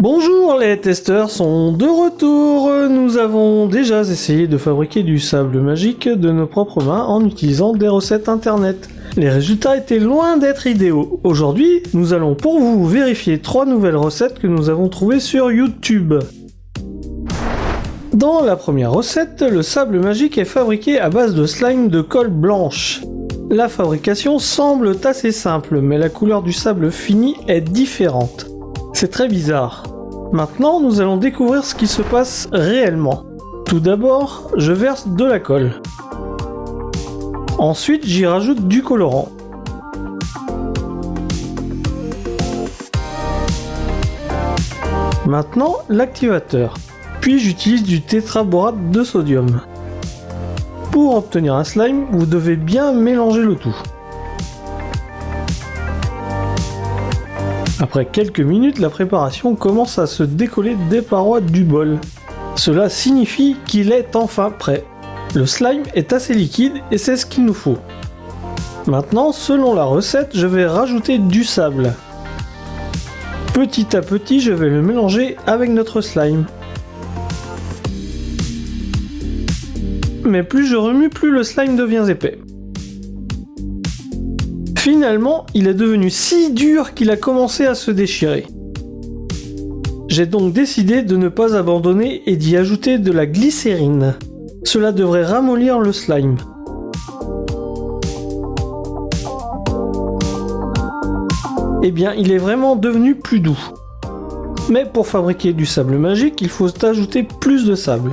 Bonjour, les testeurs sont de retour. Nous avons déjà essayé de fabriquer du sable magique de nos propres mains en utilisant des recettes internet. Les résultats étaient loin d'être idéaux. Aujourd'hui, nous allons pour vous vérifier 3 nouvelles recettes que nous avons trouvées sur YouTube. Dans la première recette, le sable magique est fabriqué à base de slime de colle blanche. La fabrication semble assez simple, mais la couleur du sable fini est différente. C'est très bizarre. Maintenant, nous allons découvrir ce qui se passe réellement. Tout d'abord, je verse de la colle. Ensuite, j'y rajoute du colorant. Maintenant, l'activateur. Puis j'utilise du tétraborate de sodium. Pour obtenir un slime, vous devez bien mélanger le tout. Après quelques minutes, la préparation commence à se décoller des parois du bol. Cela signifie qu'il est enfin prêt. Le slime est assez liquide et c'est ce qu'il nous faut. Maintenant, selon la recette, je vais rajouter du sable. Petit à petit, je vais le mélanger avec notre slime. Mais plus je remue, plus le slime devient épais. Finalement, il est devenu si dur qu'il a commencé à se déchirer. J'ai donc décidé de ne pas abandonner et d'y ajouter de la glycérine. Cela devrait ramollir le slime. Eh bien, il est vraiment devenu plus doux. Mais pour fabriquer du sable magique, il faut ajouter plus de sable.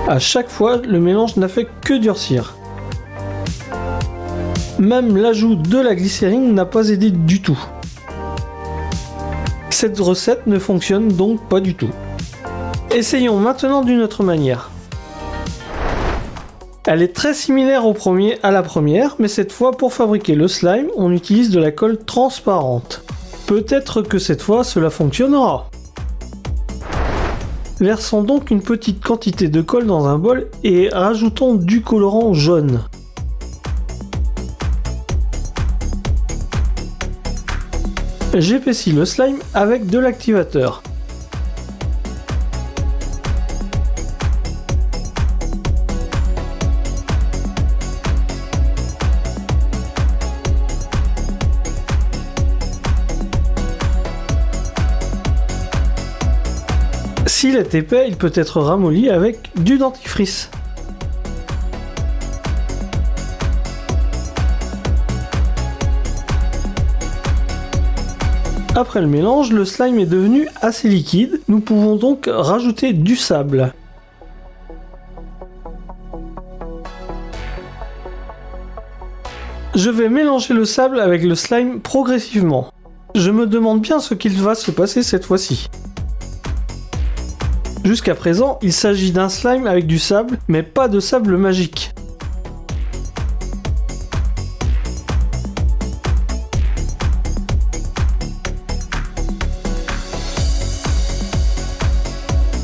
À chaque fois, le mélange n'a fait que durcir. Même l'ajout de la glycérine n'a pas aidé du tout. Cette recette ne fonctionne donc pas du tout. Essayons maintenant d'une autre manière. Elle est très similaire à la première, mais cette fois pour fabriquer le slime, on utilise de la colle transparente. Peut-être que cette fois cela fonctionnera. Versons donc une petite quantité de colle dans un bol et rajoutons du colorant jaune. J'épaissis le slime avec de l'activateur. S'il est épais, il peut être ramolli avec du dentifrice. Après le mélange, le slime est devenu assez liquide. Nous pouvons donc rajouter du sable. Je vais mélanger le sable avec le slime progressivement. Je me demande bien ce qu'il va se passer cette fois-ci. Jusqu'à présent, il s'agit d'un slime avec du sable, mais pas de sable magique.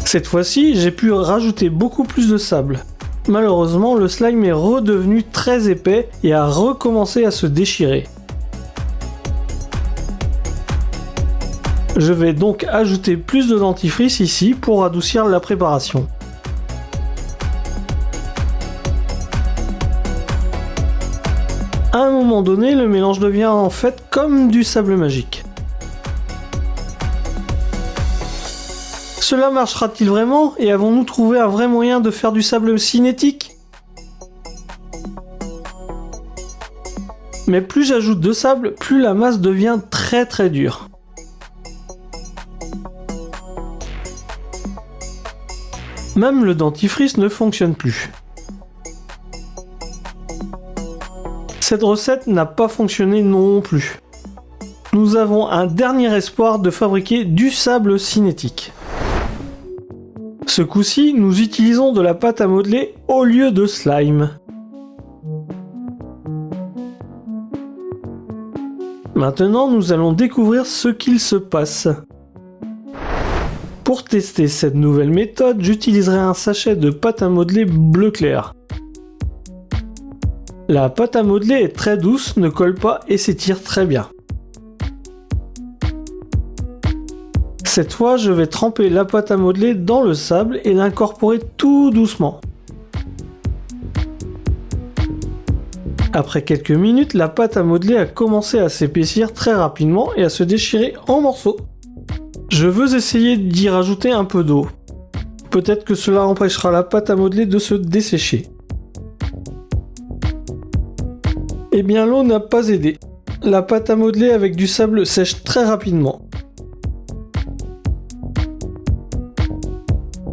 Cette fois-ci, j'ai pu rajouter beaucoup plus de sable. Malheureusement, le slime est redevenu très épais et a recommencé à se déchirer. Je vais donc ajouter plus de dentifrice ici pour adoucir la préparation. À un moment donné, le mélange devient en fait comme du sable magique. Cela marchera-t-il vraiment et avons-nous trouvé un vrai moyen de faire du sable cinétique? Mais plus j'ajoute de sable, plus la masse devient très dure. Même le dentifrice ne fonctionne plus. Cette recette n'a pas fonctionné non plus. Nous avons un dernier espoir de fabriquer du sable cinétique. Ce coup-ci, nous utilisons de la pâte à modeler au lieu de slime. Maintenant, nous allons découvrir ce qu'il se passe. Pour tester cette nouvelle méthode, j'utiliserai un sachet de pâte à modeler bleu clair. La pâte à modeler est très douce, ne colle pas et s'étire très bien. Cette fois, je vais tremper la pâte à modeler dans le sable et l'incorporer tout doucement. Après quelques minutes, la pâte à modeler a commencé à s'épaissir très rapidement et à se déchirer en morceaux. Je veux essayer d'y rajouter un peu d'eau. Peut-être que cela empêchera la pâte à modeler de se dessécher. Eh bien, l'eau n'a pas aidé. La pâte à modeler avec du sable sèche très rapidement.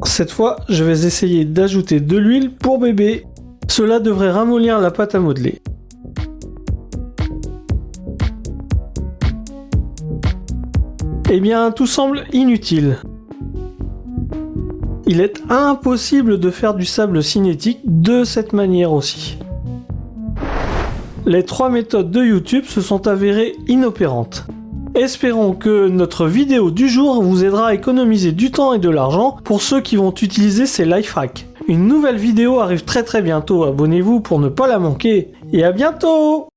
Cette fois, je vais essayer d'ajouter de l'huile pour bébé. Cela devrait ramollir la pâte à modeler. Eh bien, tout semble inutile. Il est impossible de faire du sable cinétique de cette manière aussi. Les 3 méthodes de YouTube se sont avérées inopérantes. Espérons que notre vidéo du jour vous aidera à économiser du temps et de l'argent pour ceux qui vont utiliser ces life hacks. Une nouvelle vidéo arrive très bientôt, abonnez-vous pour ne pas la manquer, et à bientôt!